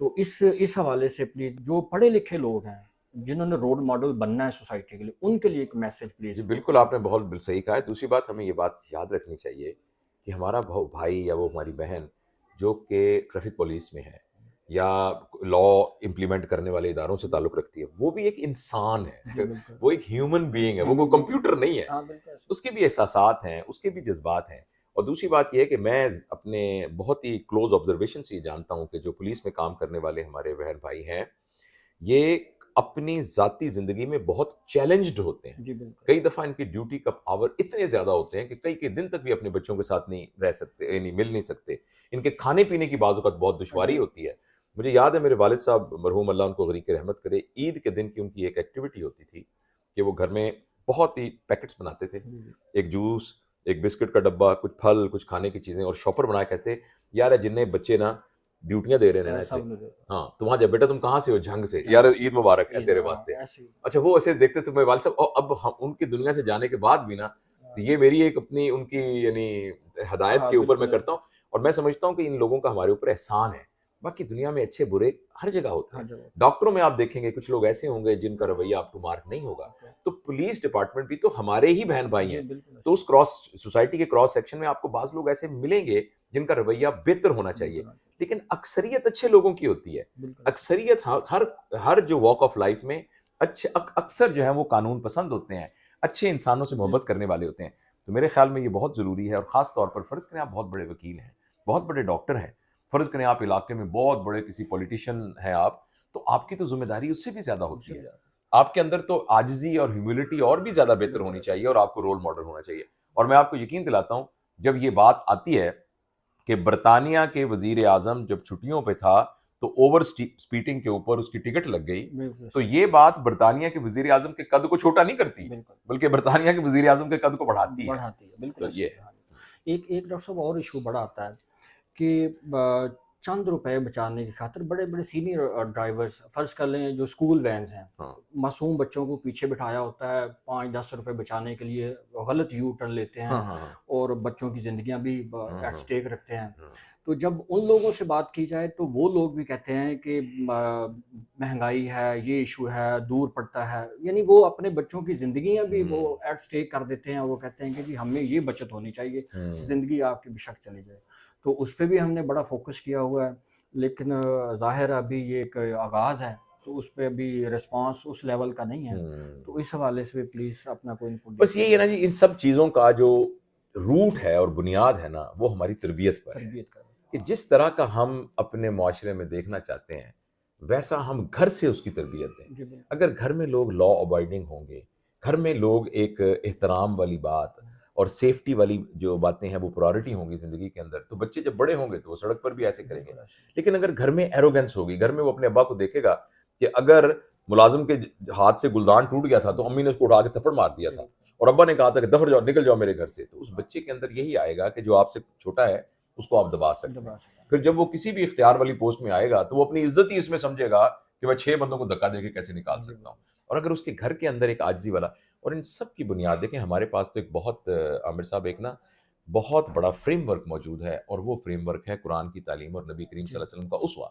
تو اس حوالے سے پلیز جو پڑھے لکھے لوگ ہیں جنہوں نے رول ماڈل بننا ہے سوسائٹی کے لیے, ان کے لیے ایک میسج پلیز. جی بالکل, آپ نے بہت صحیح کہا ہے. دوسری بات ہمیں یہ بات یاد رکھنی چاہیے کہ ہمارا بھائی یا وہ ہماری بہن جو کہ ٹریفک پولیس میں ہے یا لا امپلیمنٹ کرنے والے اداروں سے تعلق رکھتی ہے, وہ بھی ایک انسان ہے, وہ ایک ہیومن بینگ ہے, وہ کوئی کمپیوٹر نہیں ہے. اس کے بھی احساسات ہیں, اس کے بھی جذبات ہیں. اور دوسری بات یہ ہے کہ میں اپنے بہت ہی کلوز آبزرویشن سے یہ جانتا ہوں کہ جو پولیس میں کام کرنے والے ہمارے بہن بھائی ہیں, یہ اپنی ذاتی زندگی میں بہت چیلنجڈ ہوتے ہیں. کئی دفعہ ان کی ڈیوٹی کا آور اتنے زیادہ ہوتے ہیں کہ کئی دن تک بھی اپنے بچوں کے ساتھ نہیں رہ سکتے, یعنی مل نہیں سکتے. ان کے کھانے پینے کی بعض اوقات بہت دشواری ہوتی ہے. مجھے یاد ہے میرے والد صاحب مرحوم اللہ ان کو غریق رحمت کرے, عید کے دن کی ان کی ایک ایکٹیویٹی ہوتی تھی کہ وہ گھر میں بہت ہی پیکٹس بناتے تھے, ایک جوس, ایک بسکٹ کا ڈبہ, کچھ پھل, کچھ کھانے کی چیزیں, اور شاپر بنا کے کہتے یار جنہیں بچے نا ڈیوٹیاں دے رہے ہیں ہاں تو وہاں جب بیٹا تم کہاں سے ہو, جھنگ سے, یار عید مبارک ہے تیرے واسطے. اچھا وہ ایسے دیکھتے تو میں والد صاحب, اور اب ہم ان کی دنیا سے جانے کے بعد بھی نا, تو یہ میری ایک اپنی ان کی یعنی ہدایت کے اوپر میں کرتا ہوں, اور میں سمجھتا ہوں کہ ان لوگوں کا ہمارے اوپر احسان ہے. باقی دنیا میں اچھے برے ہر جگہ ہوتے ہیں. ڈاکٹروں میں آپ دیکھیں گے کچھ لوگ ایسے ہوں گے جن کا رویہ آپ ٹو مارک نہیں ہوگا, تو پولیس ڈپارٹمنٹ بھی تو ہمارے ہی بہن بھائی ہیں. تو اس سوسائٹی کے کراس سیکشن میں آپ کو بعض لوگ ایسے ملیں گے جن کا رویہ بہتر ہونا چاہیے, لیکن اکثریت اچھے لوگوں کی ہوتی ہے. اکثریت ہر جو واک آف لائف میں اچھے اکثر جو ہے وہ قانون پسند ہوتے ہیں, اچھے انسانوں سے محبت کرنے والے ہوتے ہیں. تو میرے خیال میں یہ بہت ضروری ہے. اور خاص طور پر فرض کریں آپ بہت بڑے وکیل ہیں, بہت بڑے ڈاکٹر ہیں, فرض کریں آپ علاقے میں بہت بڑے کسی پولیٹیشین ہیں آپ, تو آپ کی تو ذمہ داری اس سے بھی زیادہ ہوتی ہے. آپ کے اندر تو عاجزی اور ہیوملٹی اور بھی زیادہ بہتر ہونی چاہیے, اور آپ کو رول ماڈل ہونا چاہیے. اور میں آپ کو یقین دلاتا ہوں, جب یہ بات آتی ہے کہ برطانیہ کے وزیر اعظم جب چھٹیوں پہ تھا تو اوور اسپیڈنگ کے اوپر اس کی ٹکٹ لگ گئی, تو یہ بات برطانیہ کے وزیر اعظم کے قد کو چھوٹا نہیں کرتی, بلکہ برطانیہ کے وزیر اعظم کے قد کو بڑھاتی ہے. بالکل یہ ایک ڈاکٹر صاحب اور ایشو بڑا آتا ہے کہ چند روپے بچانے کی خاطر بڑے بڑے سینئر ڈرائیورز, فرض کر لیں جو اسکول وینز ہیں, معصوم بچوں کو پیچھے بٹھایا ہوتا ہے 5-10 روپے بچانے کے لیے, غلط یو ٹرن لیتے ہیں اور بچوں کی زندگیاں بھی ایٹ سٹیک رکھتے ہیں. تو جب ان لوگوں سے بات کی جائے تو وہ لوگ بھی کہتے ہیں کہ مہنگائی ہے, یہ ایشو ہے, دور پڑتا ہے, یعنی وہ اپنے بچوں کی زندگیاں بھی وہ ایٹ سٹیک کر دیتے ہیں, اور وہ کہتے ہیں کہ جی ہمیں یہ بچت ہونی چاہیے, زندگی آپ کی بے شک چلی جائے. تو اس پہ بھی ہم نے بڑا فوکس کیا ہوا ہے, لیکن ظاہر ابھی یہ ایک آغاز ہے, تو اس پہ ابھی رسپانس اس لیول کا نہیں ہے. تو اس حوالے سے بھی پلیز اپنا کوئی انپٹ. بس یہی ہے نا جی, ان سب چیزوں کا جو روٹ ہے اور بنیاد ہے نا, وہ ہماری تربیت پر ہے, کہ جس طرح کا ہم اپنے معاشرے میں دیکھنا چاہتے ہیں ویسا ہم گھر سے اس کی تربیت دیں. اگر گھر میں لوگ لا ابائڈنگ ہوں گے, گھر میں لوگ ایک احترام والی بات اور سیفٹی والی جو باتیں ہیں وہ پرائورٹی ہوں گی زندگی کے اندر, تو بچے جب بڑے ہوں گے تو وہ سڑک پر بھی ایسے کریں گے. لیکن اگر گھر میں ایروگنس ہوگی, گھر میں وہ اپنے ابا کو دیکھے گا کہ اگر ملازم کے ہاتھ سے گلدان ٹوٹ گیا تھا تو امی نے اس کو اٹھا کے تھپڑ مار دیا تھا, اور ابا نے کہا تھا کہ دفر جاؤ, نکل جاؤ میرے گھر سے, تو اس بچے کے اندر یہی آئے گا کہ جو آپ سے چھوٹا ہے اس کو آپ دبا سکتے ہیں. پھر جب وہ کسی بھی اختیار والی پوسٹ میں آئے گا تو وہ اپنی عزت ہی اس میں سمجھے گا کہ میں 6 بندوں کو دھکا دے کے کیسے نکال سکتا ہوں. اور اگر اس کے گھر کے اندر ایک عاجزی والا, اور ان سب کی بنیاد دیکھیں ہمارے پاس تو ایک بہت عامر صاحب ایک نا بہت بڑا فریم ورک موجود ہے, اور وہ فریم ورک ہے قرآن کی تعلیم اور نبی کریم صلی اللہ علیہ وسلم کا اسوہ.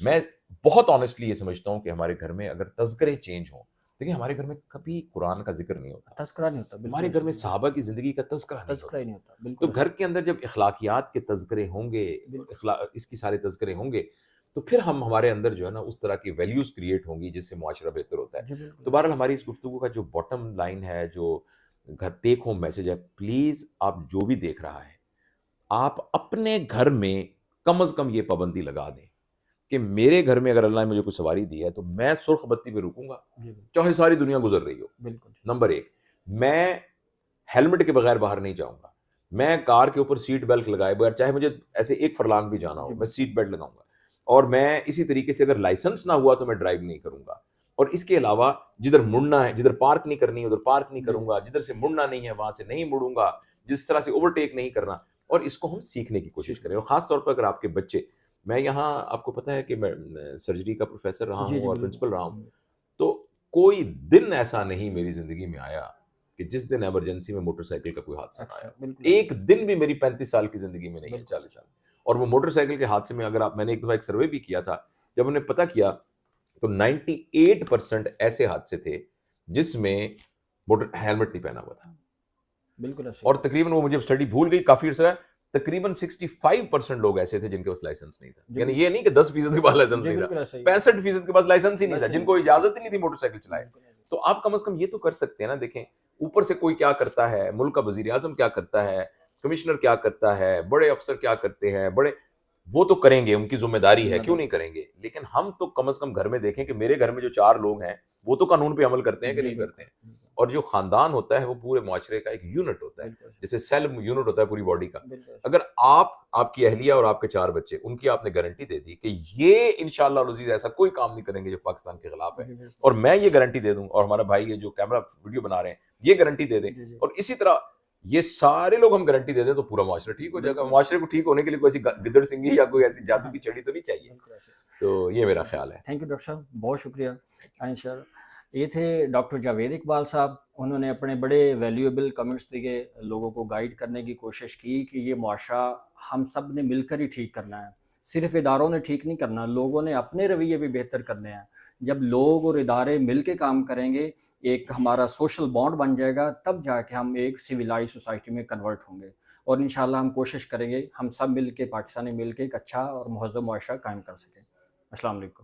میں بہت آنیسٹلی یہ سمجھتا ہوں کہ ہمارے گھر میں اگر تذکرے چینج ہوں, دیکھیں ہمارے گھر میں کبھی قرآن کا ذکر نہیں ہوتا, تذکرہ نہیں ہوتا, ہمارے گھر میں صحابہ کی زندگی کا تذکرہ نہیں ہوتا. تو گھر کے اندر جب اخلاقیات کے تذکرے ہوں گے, اس کی سارے تذکرے ہوں گے, تو پھر ہمارے اندر جو ہے نا اس طرح کی ویلیوز کریٹ ہوں گی جس سے معاشرہ بہتر ہوتا ہے. تو بہرحال ہماری اس گفتگو کا جو باٹم لائن ہے, جو گھر ٹیک ہوم میسج ہے, پلیز آپ جو بھی دیکھ رہا ہے آپ اپنے گھر میں کم از کم یہ پابندی لگا دیں کہ میرے گھر میں اگر اللہ نے مجھے کوئی سواری دی ہے تو میں سرخ بتی پہ رکوں گا چاہے ساری دنیا گزر رہی ہو. نمبر 1, میں ہیلمٹ کے بغیر باہر نہیں جاؤں گا, میں کار کے اوپر سیٹ بیلٹ لگائے بغیر, چاہے مجھے ایسے 1 فرلانگ بھی جانا ہو, میں سیٹ بیلٹ لگاؤں گا. اور میں اسی طریقے سے اگر لائسنس نہ ہوا تو میں ڈرائیو نہیں کروں گا. اور اس کے علاوہ جدھر مڑنا ہے, جدھر پارک نہیں کرنی ہے ادھر پارک نہیں کروں گا, جدھر سے مڑنا نہیں ہے وہاں سے نہیں مڑوں گا, جس طرح سے اوورٹیک نہیں کرنا. اور اس کو ہم سیکھنے کی کوشش کریں. اور خاص طور پر اگر آپ کے بچے, میں یہاں آپ کو پتہ ہے کہ میں سرجری کا پروفیسر رہا ہوں اور پرنسپل رہا ہوں, تو کوئی دن ایسا نہیں میری زندگی میں آیا کہ جس دن ایمرجنسی میں موٹر سائیکل کا کوئی حادثہ آیا. ایک دن بھی میری 35 سال کی زندگی میں نہیں ہے, 40 سال. اور وہ موٹر سائیکل کے حادثے میں اگر آپ, میں نے ایک دفعہ ایک سروے بھی کیا تھا جب ہم نے پتہ کیا تو 98% ایسے حادثے تھے جس میں موٹر ہیلمٹ نہیں پہنا ہوا تھا. بالکل ایسے. اور تقریباً وہ مجھے اسٹڈی بھول گئی کافی عرصہ ہے، تقریباً 65% لوگ ایسے تھے جن کے پاس لائسنس نہیں تھا. یعنی یہ نہیں کہ 10% کے پاس لائسنس جی نہیں تھا، بالکل ایسے ہی. 65% کے پاس لائسنس ہی نہیں تھا، جن کو اجازت ہی نہیں تھی موٹر سائیکل چلائے. بالکل ایسے. تو آپ کم از کم یہ تو کر سکتے ہیں نا. دیکھیں اوپر سے کوئی کیا کرتا ہے، ملک کا وزیر اعظم کیا کرتا ہے، کمشنر کیا کرتا ہے، بڑے افسر کیا کرتے ہیں، بڑے وہ تو کریں گے، ان کی ذمہ داری ہے، کیوں نہیں کریں گے. لیکن ہم تو کم از کم گھر میں دیکھیں کہ میرے گھر میں جو 4 لوگ ہیں وہ تو قانون پہ عمل کرتے ہیں کہ جی نہیں کرتے ہیں. بالکل. اور جو خاندان ہوتا ہے وہ پورے معاشرے کا ایک یونٹ ہوتا ہے، بالکل ایسے. جیسے سیل یونٹ ہوتا ہے پوری باڈی کا. بالکل ایسے. اگر آپ کی اہلیہ اور آپ کے 4 بچے، ان کی آپ نے گارنٹی دے دی کہ یہ انشاءاللہ العزیز ایسا کوئی کام نہیں کریں گے جو پاکستان کے خلاف ہے، جی بالکل. اور میں یہ گارنٹی دے دوں، اور ہمارا بھائی یہ جو کیمرہ ویڈیو بنا رہے ہیں یہ گارنٹی دے دیں، جی جی. اور اسی طرح یہ سارے لوگ ہم گارنٹی دے دیں تو پورا معاشرہ ٹھیک ہو جائے گا. بالکل. معاشرے کو ٹھیک ہونے کے لیے کوئی ایسی گدڑ سنگھی یا کوئی ایسی جادو کی چھڑی تو نہیں چاہیے. بالکل ایسے. تو یہ میرا خیال ہے. تھینک یو ڈاکٹر صاحب، بہت شکریہ. انشاءاللہ یہ تھے ڈاکٹر جاوید اقبال صاحب. انہوں نے اپنے بڑے ویلیویبل کمنٹس دیے، لوگوں کو گائیڈ کرنے کی کوشش کی کہ یہ معاشرہ ہم سب نے مل کر ہی ٹھیک کرنا ہے. صرف اداروں نے ٹھیک نہیں کرنا، لوگوں نے اپنے رویے بھی بہتر کرنے ہیں. جب لوگ اور ادارے مل کے کام کریں گے، ایک ہمارا سوشل بانڈ بن جائے گا، تب جا کے ہم ایک سویلائز سوسائٹی میں کنورٹ ہوں گے. اور انشاءاللہ ہم کوشش کریں گے ہم سب مل کے، پاکستانی مل کے ایک اچھا اور مہذب معاشرہ قائم کر سکیں. السلام علیکم.